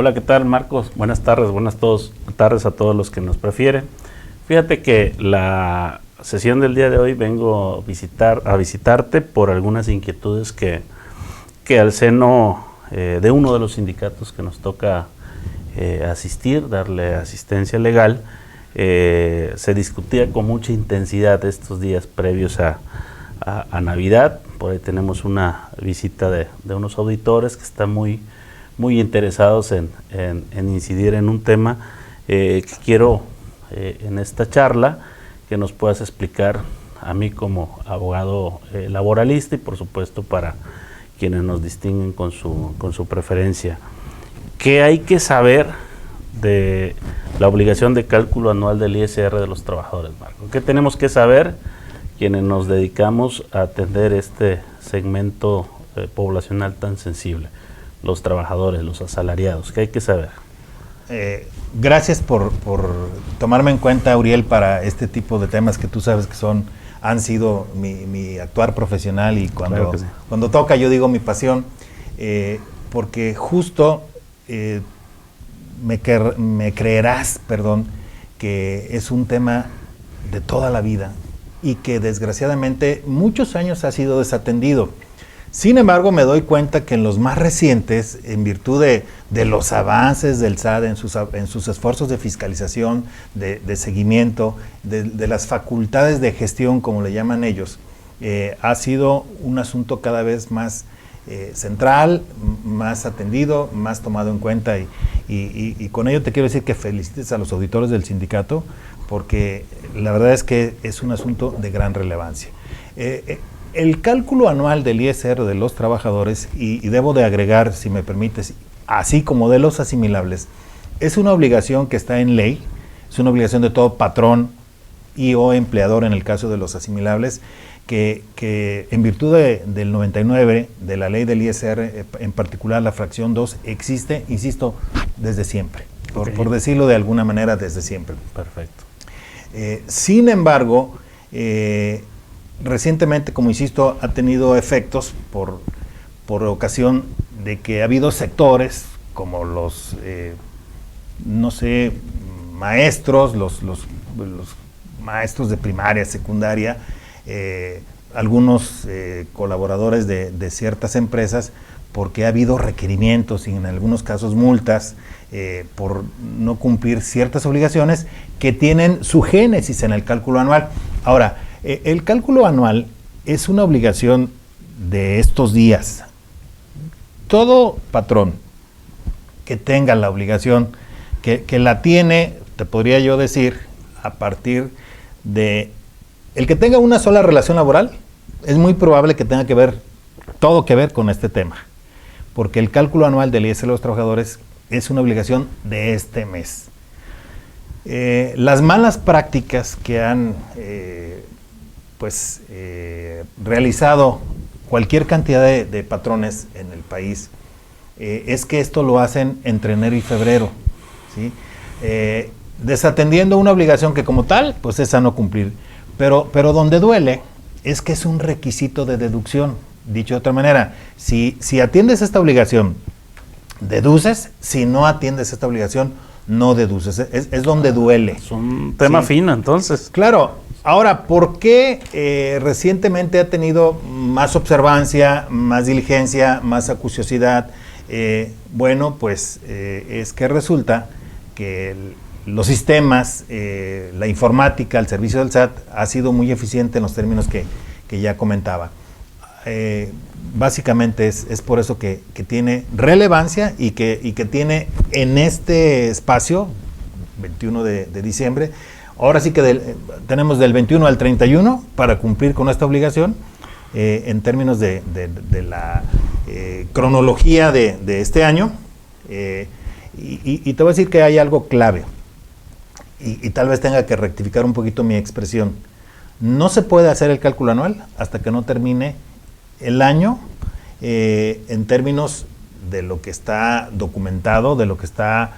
Hola, ¿qué tal, Marcos? Buenas tardes, tardes a todos los que nos prefieren. Fíjate que la sesión del día de hoy vengo a visitarte por algunas inquietudes que al seno de uno de los sindicatos que nos toca asistir, darle asistencia legal, se discutía con mucha intensidad estos días previos a Navidad. Por ahí tenemos una visita de unos auditores que están muy interesados en incidir en un tema que quiero en esta charla que nos puedas explicar a mí como abogado laboralista y por supuesto para quienes nos distinguen con su preferencia. ¿Qué hay que saber de la obligación de cálculo anual del ISR de los trabajadores, Marco? ¿Qué tenemos que saber quienes nos dedicamos a atender este segmento poblacional tan sensible? Los trabajadores, los asalariados, ¿qué hay que saber? Gracias por tomarme en cuenta, Uriel, para este tipo de temas que tú sabes que han sido mi actuar profesional y cuando toca yo digo mi pasión, porque justo me creerás, que es un tema de toda la vida y que desgraciadamente muchos años ha sido desatendido. Sin embargo, me doy cuenta que en los más recientes, en virtud de los avances del SAT en sus esfuerzos de fiscalización, de seguimiento, de las facultades de gestión, como le llaman ellos, ha sido un asunto cada vez más central, más atendido, más tomado en cuenta. Y con ello te quiero decir que felicites a los auditores del sindicato, porque la verdad es que es un asunto de gran relevancia. El cálculo anual del ISR de los trabajadores, y debo de agregar, si me permites, así como de los asimilables, es una obligación que está en ley, es una obligación de todo patrón y o empleador en el caso de los asimilables, que en virtud del 99, de la ley del ISR, en particular la fracción 2, existe, insisto, desde siempre, por decirlo de alguna manera, desde siempre. Perfecto. Sin embargo, recientemente, como insisto, ha tenido efectos por ocasión de que ha habido sectores como los, maestros, los maestros de primaria, secundaria, algunos colaboradores de ciertas empresas, porque ha habido requerimientos y en algunos casos multas por no cumplir ciertas obligaciones que tienen su génesis en el cálculo anual. Ahora, el cálculo anual es una obligación de estos días. Todo patrón que tenga la obligación, que la tiene, te podría yo decir, a partir de el que tenga una sola relación laboral, es muy probable que tenga todo que ver con este tema, porque el cálculo anual del ISR de los trabajadores es una obligación de este mes. Las malas prácticas que han realizado cualquier cantidad de patrones en el país, es que esto lo hacen entre enero y febrero, ¿sí? Desatendiendo una obligación que como tal, pues es a no cumplir. Pero donde duele es que es un requisito de deducción. Dicho de otra manera, si atiendes esta obligación, deduces; si no atiendes esta obligación, no deduces. Es donde duele. Es un tema fino, entonces. Claro. Ahora, ¿por qué recientemente ha tenido más observancia, más diligencia, más acuciosidad? Es que resulta que los sistemas, la informática, el servicio del SAT ha sido muy eficiente en los términos que ya comentaba. Básicamente es por eso que tiene relevancia y que tiene en este espacio, 21 de diciembre, ahora sí que tenemos del 21 al 31 para cumplir con esta obligación, en términos de la cronología de este año. Y te voy a decir que hay algo clave, y tal vez tenga que rectificar un poquito mi expresión. No se puede hacer el cálculo anual hasta que no termine el año, en términos de lo que está documentado, de lo que está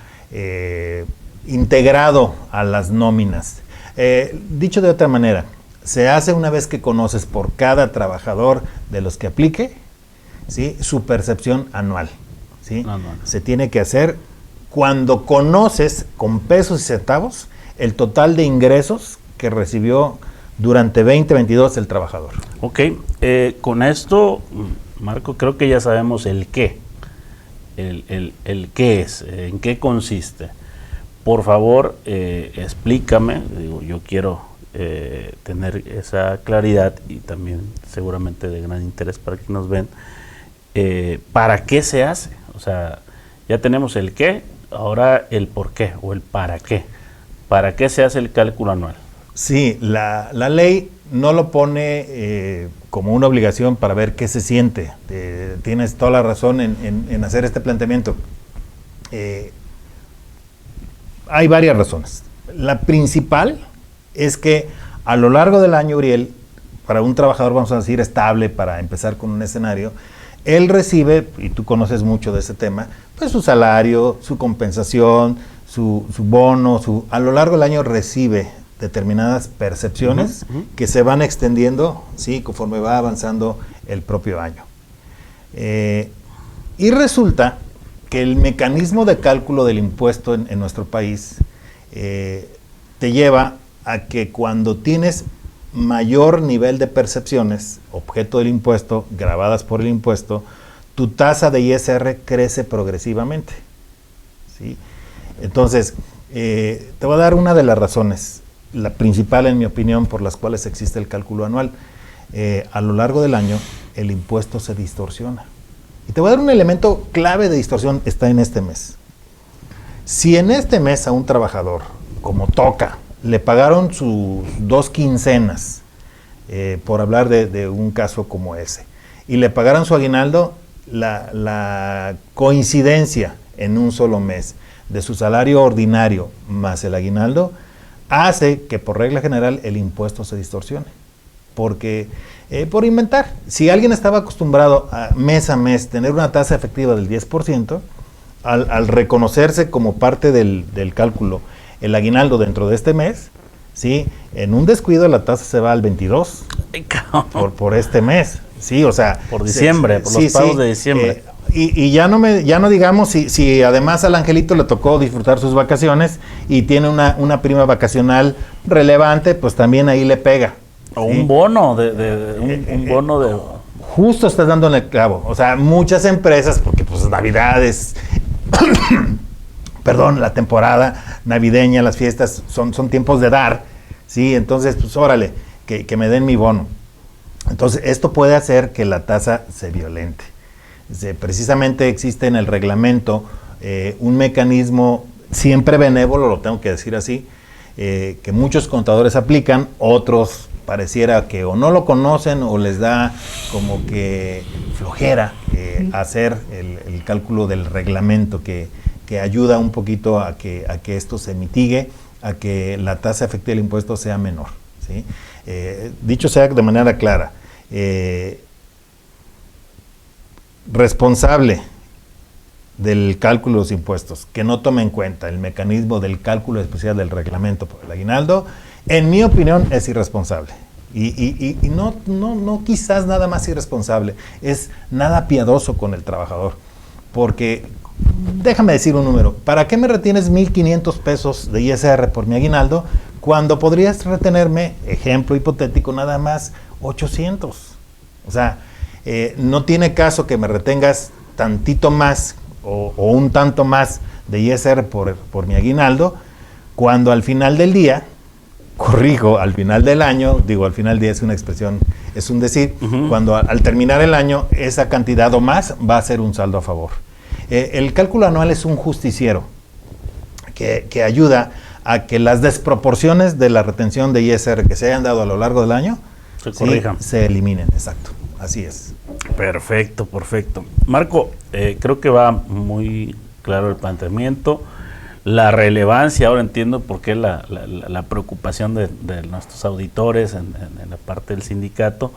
integrado a las nóminas. Dicho de otra manera, se hace una vez que conoces por cada trabajador de los que aplique, ¿sí?, su percepción anual, ¿sí? Se tiene que hacer cuando conoces con pesos y centavos el total de ingresos que recibió durante 2022 el trabajador. Ok, con esto, Marco, creo que ya sabemos el qué. El qué es, en qué consiste. Por favor, explícame, digo, yo quiero tener esa claridad y también seguramente de gran interés para que nos ven, ¿para qué se hace? O sea, ya tenemos el qué, ahora el por qué o el para qué. ¿Para qué se hace el cálculo anual? Sí, la ley no lo pone como una obligación para ver qué se siente. Tienes toda la razón en hacer este planteamiento. Hay varias razones. La principal es que a lo largo del año, Uriel, para un trabajador, vamos a decir, estable, para empezar con un escenario, él recibe, y tú conoces mucho de ese tema, pues su salario, su compensación, su bono, a lo largo del año recibe determinadas percepciones que se van extendiendo, ¿sí?, conforme va avanzando el propio año. Y resulta que el mecanismo de cálculo del impuesto en nuestro país te lleva a que cuando tienes mayor nivel de percepciones, objeto del impuesto, gravadas por el impuesto, tu tasa de ISR crece progresivamente, ¿sí? Entonces, te voy a dar una de las razones, la principal en mi opinión, por las cuales existe el cálculo anual. A lo largo del año, el impuesto se distorsiona. Y te voy a dar un elemento clave de distorsión, está en este mes. Si en este mes a un trabajador, como toca, le pagaron sus 2 quincenas, por hablar de un caso como ese, y le pagaron su aguinaldo, la coincidencia en un solo mes de su salario ordinario más el aguinaldo hace que por regla general el impuesto se distorsione. Porque, por inventar, si alguien estaba acostumbrado a mes tener una tasa efectiva del 10%, al reconocerse como parte del cálculo el aguinaldo dentro de este mes, ¿sí?, en un descuido la tasa se va al 22 por este mes, ¿sí? O sea, por diciembre, por los pagos de diciembre. Y ya no digamos si además al angelito le tocó disfrutar sus vacaciones y tiene una prima vacacional relevante, pues también ahí le pega. O ¿sí?, un bono un bono de... Justo estás dando en el clavo. O sea, muchas empresas, porque pues Navidades, perdón, la temporada navideña, las fiestas son tiempos de dar, ¿sí? Entonces, pues órale, que me den mi bono. Entonces, esto puede hacer que la tasa se violente. Precisamente existe en el reglamento un mecanismo siempre benévolo, lo tengo que decir así, que muchos contadores aplican, otros pareciera que o no lo conocen o les da como que flojera hacer el cálculo del reglamento que ayuda un poquito a que esto se mitigue, a que la tasa efectiva del impuesto sea menor, ¿sí? Dicho sea de manera clara, responsable del cálculo de los impuestos que no tome en cuenta el mecanismo del cálculo especial del reglamento por el aguinaldo, en mi opinión es irresponsable. Y no quizás nada más irresponsable, es nada piadoso con el trabajador. Porque, déjame decir un número, ¿para qué me retienes 1,500 pesos de ISR por mi aguinaldo cuando podrías retenerme, ejemplo hipotético, nada más 800? O sea, no tiene caso que me retengas tantito más o un tanto más de ISR por mi aguinaldo, cuando al final del día, corrijo, al final del año, digo, al final del día es una expresión, es un decir, cuando al terminar el año, esa cantidad o más va a ser un saldo a favor. El cálculo anual es un justiciero que ayuda a que las desproporciones de la retención de ISR que se hayan dado a lo largo del año se eliminen, exacto, así es. Perfecto. Marco, creo que va muy claro el planteamiento, la relevancia, ahora entiendo por qué la preocupación de nuestros auditores en la parte del sindicato.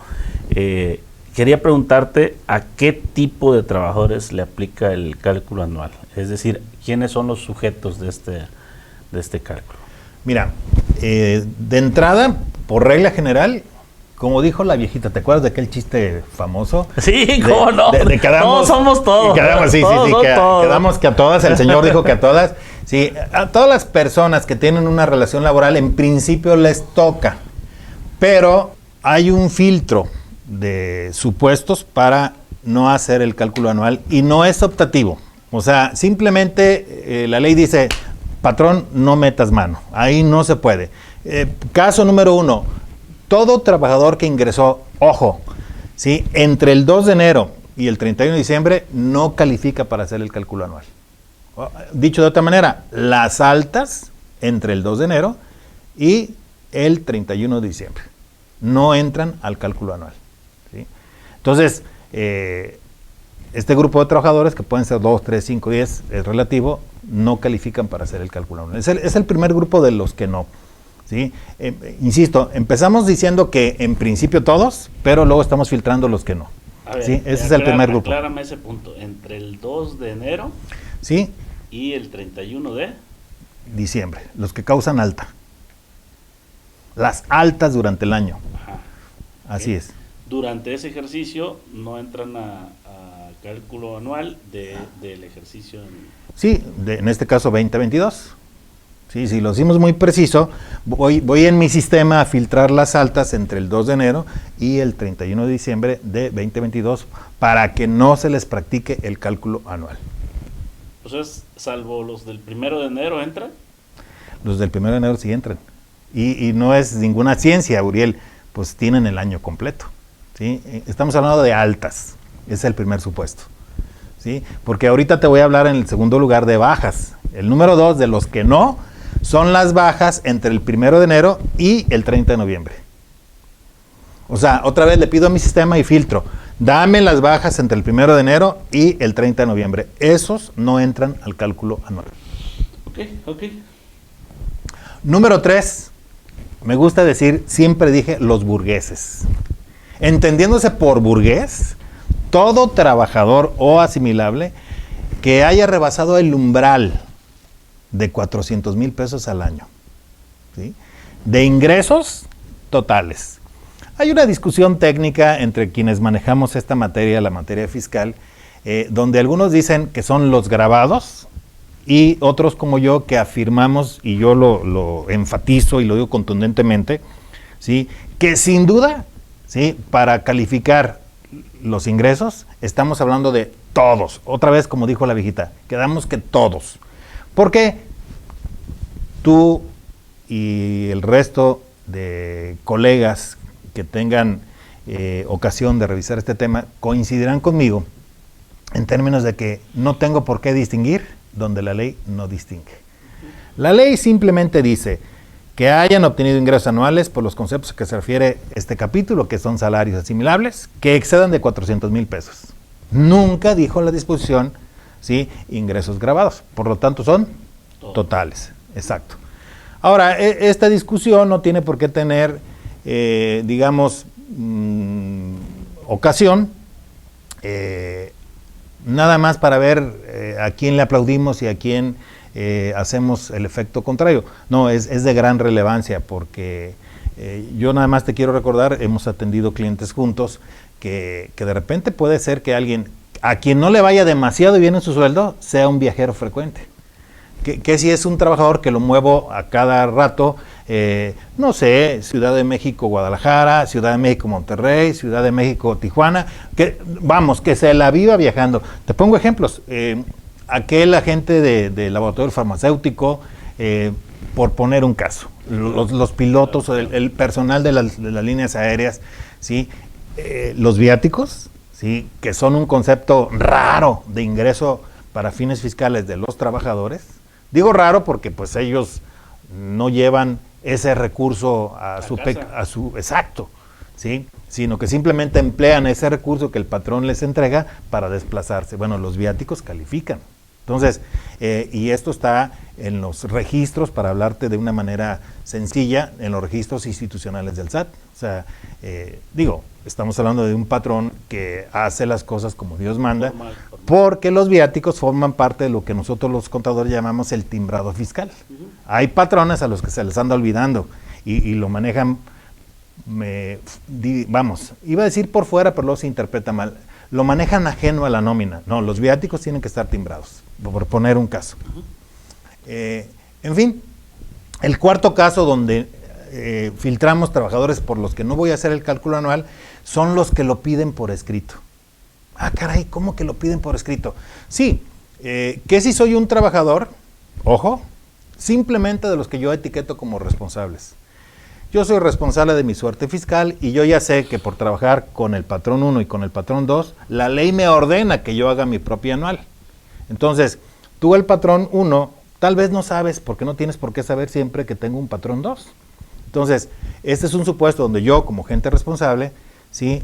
Quería preguntarte a qué tipo de trabajadores le aplica el cálculo anual, es decir, ¿quiénes son los sujetos de este cálculo? Mira, de entrada, por regla general, como dijo la viejita, ¿te acuerdas de aquel chiste famoso? Sí, ¿cómo no? Quedamos, todos somos todos. Quedamos, quedamos que a todas, el Señor dijo que a todas. Sí, a todas las personas que tienen una relación laboral, en principio les toca, pero hay un filtro de supuestos para no hacer el cálculo anual y no es optativo. O sea, simplemente la ley dice, patrón, no metas mano, ahí no se puede. Caso número 1, todo trabajador que ingresó, ojo, ¿sí?, entre el 2 de enero y el 31 de diciembre no califica para hacer el cálculo anual. Dicho de otra manera, las altas entre el 2 de enero y el 31 de diciembre no entran al cálculo anual, ¿sí? Entonces, este grupo de trabajadores, que pueden ser 2, 3, 5, 10, es relativo, no califican para hacer el cálculo anual. Es el primer grupo de los que no, ¿sí? Insisto, empezamos diciendo que en principio todos, pero luego estamos filtrando los que no. A ver, ¿sí? Ese es el primer grupo. Aclárame ese punto. Entre el 2 de enero, ¿sí?, y el 31 de diciembre, los que causan alta. Las altas durante el año. Ajá. Así es. Durante ese ejercicio no entran a cálculo anual del ejercicio. Sí, en este caso 2022. Sí, si lo hicimos muy preciso, voy en mi sistema a filtrar las altas entre el 2 de enero y el 31 de diciembre de 2022 para que no se les practique el cálculo anual. Entonces, salvo los del 1 de enero, ¿entran? Los del 1 de enero sí entran. Y no es ninguna ciencia, Uriel, pues tienen el año completo, ¿sí? Estamos hablando de altas, ese es el primer supuesto, ¿sí? Porque ahorita te voy a hablar en el segundo lugar de bajas. El número 2 de los que no son las bajas entre el 1 de enero y el 30 de noviembre. O sea, otra vez le pido a mi sistema y filtro. Dame las bajas entre el 1 de enero y el 30 de noviembre. Esos no entran al cálculo anual. Ok. Número 3, me gusta decir, siempre dije los burgueses. Entendiéndose por burgués, todo trabajador o asimilable que haya rebasado el umbral de 400,000 pesos al año, ¿sí?, de ingresos totales. Hay una discusión técnica entre quienes manejamos esta materia, la materia fiscal, donde algunos dicen que son los gravados y otros como yo que afirmamos, y yo lo enfatizo y lo digo contundentemente, ¿sí?, que sin duda, ¿sí?, para calificar los ingresos estamos hablando de todos. Otra vez, como dijo la viejita, quedamos que todos. Porque tú y el resto de colegas que tengan ocasión de revisar este tema coincidirán conmigo en términos de que no tengo por qué distinguir donde la ley no distingue. La ley simplemente dice que hayan obtenido ingresos anuales por los conceptos que se refiere este capítulo, que son salarios asimilables, que excedan de 400,000 pesos. Nunca dijo la disposición, ¿sí?, ingresos gravados, por lo tanto son totales. Exacto. Ahora, esta discusión no tiene por qué tener, digamos, ocasión, nada más para ver a quién le aplaudimos y a quién hacemos el efecto contrario. No, es de gran relevancia porque yo nada más te quiero recordar, hemos atendido clientes juntos, que de repente puede ser que alguien, a quien no le vaya demasiado bien en su sueldo, sea un viajero frecuente. Que si es un trabajador que lo muevo a cada rato, no sé, Ciudad de México, Guadalajara, Ciudad de México, Monterrey, Ciudad de México, Tijuana, que se la viva viajando. Te pongo ejemplos. Aquel agente de laboratorio farmacéutico, por poner un caso, los pilotos, el personal de las líneas aéreas, ¿sí? Los viáticos, ¿sí?, que son un concepto raro de ingreso para fines fiscales de los trabajadores. Digo raro porque pues ellos no llevan ese recurso a su exacto, ¿sí?, sino que simplemente emplean ese recurso que el patrón les entrega para desplazarse. Bueno, los viáticos califican. Entonces, y esto está en los registros, para hablarte de una manera sencilla, en los registros institucionales del SAT. O sea, estamos hablando de un patrón que hace las cosas como Dios manda, porque los viáticos forman parte de lo que nosotros los contadores llamamos el timbrado fiscal. Hay patrones a los que se les anda olvidando y lo manejan vamos, iba a decir por fuera, pero luego se interpreta mal, lo manejan ajeno a la nómina. No, los viáticos tienen que estar timbrados, por poner un caso. En fin, el cuarto caso donde filtramos trabajadores por los que no voy a hacer el cálculo anual son los que lo piden por escrito. Ah, caray, ¿cómo que lo piden por escrito? Sí, que si soy un trabajador, ojo, simplemente de los que yo etiqueto como responsables. Yo soy responsable de mi suerte fiscal y yo ya sé que por trabajar con el patrón 1 y con el patrón 2, la ley me ordena que yo haga mi propia anual. Entonces, tú el patrón 1, tal vez no sabes, porque no tienes por qué saber siempre que tengo un patrón 2. Entonces, este es un supuesto donde yo, como gente responsable, ¿sí?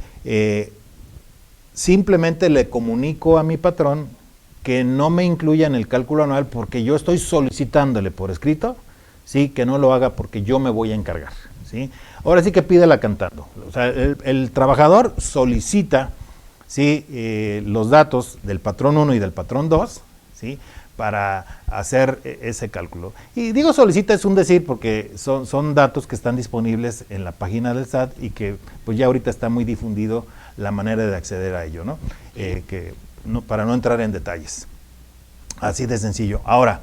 Simplemente le comunico a mi patrón que no me incluya en el cálculo anual porque yo estoy solicitándole por escrito, ¿sí? Que no lo haga porque yo me voy a encargar, ¿sí? Ahora sí que pídela cantando. O sea, el trabajador solicita, ¿sí? Los datos del patrón 1 y del patrón 2, ¿sí? Para hacer ese cálculo. Y digo solicita es un decir porque son datos que están disponibles en la página del SAT y que pues ya ahorita está muy difundido la manera de acceder a ello, ¿no? Para no entrar en detalles. Así de sencillo. Ahora,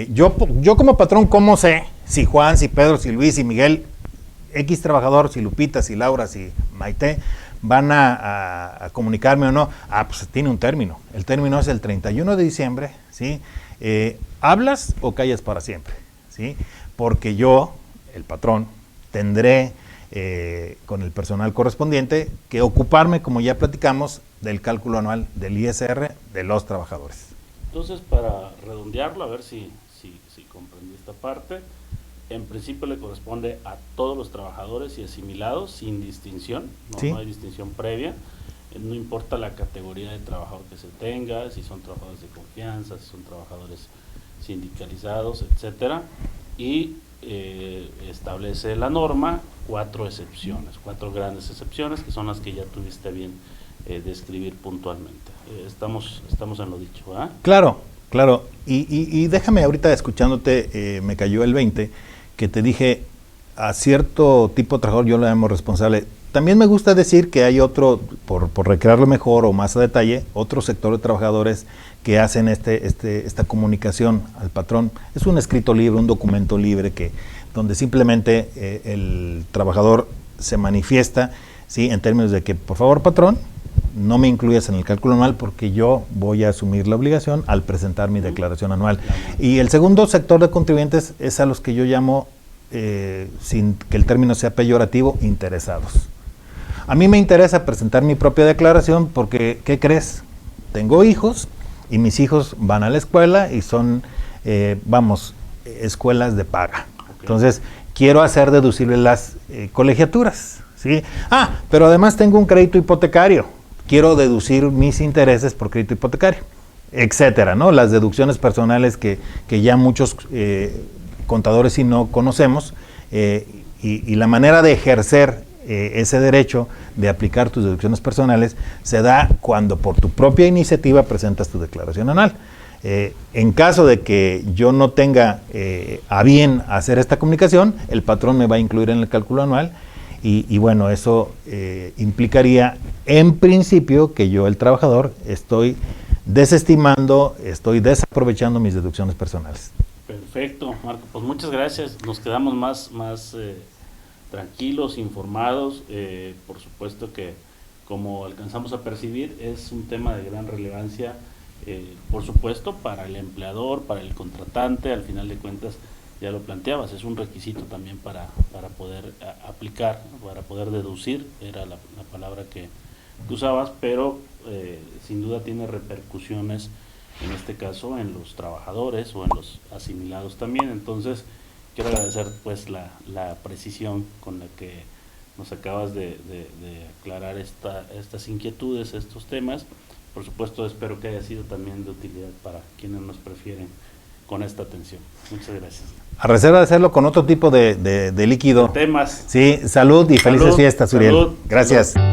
yo como patrón, ¿cómo sé si Juan, si Pedro, si Luis, si Miguel, X trabajador, si Lupita, si Laura, si Maite, van a comunicarme o no? Ah, pues tiene un término. El término es el 31 de diciembre, ¿sí? ¿Hablas o callas para siempre? ¿Sí? Porque yo, el patrón, tendré con el personal correspondiente que ocuparme, como ya platicamos, del cálculo anual del ISR de los trabajadores. Entonces, para redondearlo, a ver si comprendí esta parte, en principio le corresponde a todos los trabajadores y asimilados sin distinción, ¿Sí? No hay distinción previa, no importa la categoría de trabajador que se tenga, si son trabajadores de confianza, si son trabajadores sindicalizados, etcétera, y establece la norma 4 excepciones, 4 grandes excepciones que son las que ya tuviste bien describir puntualmente. Estamos en lo dicho, ¿verdad? Claro. Y déjame ahorita escuchándote, me cayó el 20, que te dije, a cierto tipo de trabajador yo lo llamo responsable. También me gusta decir que hay otro, por recrearlo mejor o más a detalle, otro sector de trabajadores que hacen esta comunicación al patrón. Es un escrito libre, un documento libre donde simplemente el trabajador se manifiesta, ¿sí? En términos de que, por favor, patrón, no me incluyas en el cálculo anual porque yo voy a asumir la obligación al presentar mi declaración anual. Y el segundo sector de contribuyentes es a los que yo llamo, sin que el término sea peyorativo, interesados. A mí me interesa presentar mi propia declaración porque, ¿qué crees? Tengo hijos y mis hijos van a la escuela y son, escuelas de paga. Okay. Entonces, quiero hacer deducibles las colegiaturas, ¿sí? Ah, pero además tengo un crédito hipotecario. Quiero deducir mis intereses por crédito hipotecario, etcétera, ¿no? Las deducciones personales que ya muchos contadores sí no conocemos, y la manera de ejercer ese derecho de aplicar tus deducciones personales se da cuando por tu propia iniciativa presentas tu declaración anual. En caso de que yo no tenga a bien hacer esta comunicación, el patrón me va a incluir en el cálculo anual. Y bueno, eso implicaría en principio que yo, el trabajador, estoy desestimando, estoy desaprovechando mis deducciones personales. Perfecto, Marco. Pues muchas gracias. Nos quedamos más tranquilos, informados. Por supuesto que, como alcanzamos a percibir, es un tema de gran relevancia, por supuesto, para el empleador, para el contratante. Al final de cuentas, ya lo planteabas, es un requisito también para poder aplicar, para poder deducir, era la palabra que usabas, pero sin duda tiene repercusiones, en este caso, en los trabajadores o en los asimilados también. Entonces, quiero agradecer pues la precisión con la que nos acabas de aclarar estas inquietudes, estos temas. Por supuesto, espero que haya sido también de utilidad para quienes nos prefieren con esta atención. Muchas gracias. A reserva de hacerlo con otro tipo de líquido. Temas. Sí, salud y felices fiestas, Uriel. Gracias. Salud.